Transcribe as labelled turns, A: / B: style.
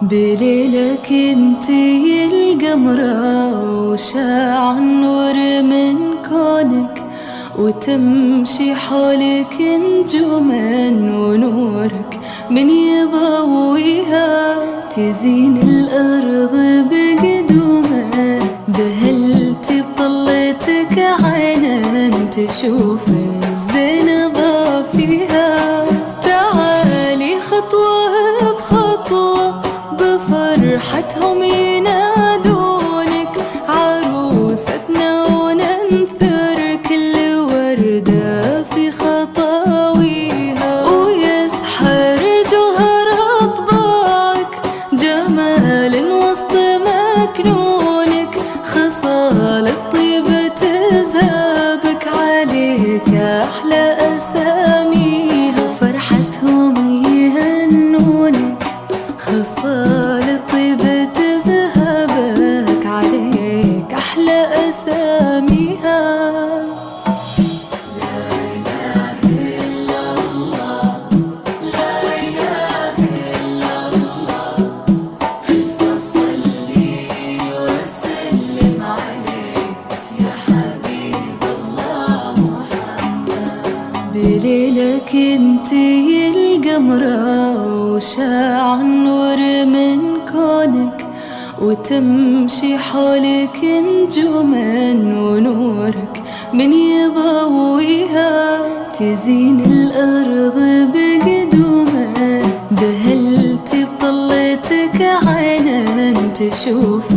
A: بليلك انتي القمرة وشاع النور من كونك، وتمشي حولك نجوما ونورك من يضويها، تزين الأرض بقدومها، دهلتي بطلتك عينا تشوف الزين ضافيها. تعالي خطوة بخطوة بفرحتهم ينادونك، عروستنا وننثر كل وردة في خطاويها، ويسحر جوهر أطباعك جمال وسط مكنونك، خصال الطيبة تزهبك عليك أحلى أساميها، فرحتهم يهنونك خصال الطيبة تزهبك عليك أحلى أساميها. بليلك انتي القمرة وشاع النور من كونك، وتمشي حولك نجوما ونورك من يضويها، تزين الأرض بقدومها، دهلتي بطلتك عينا تشوف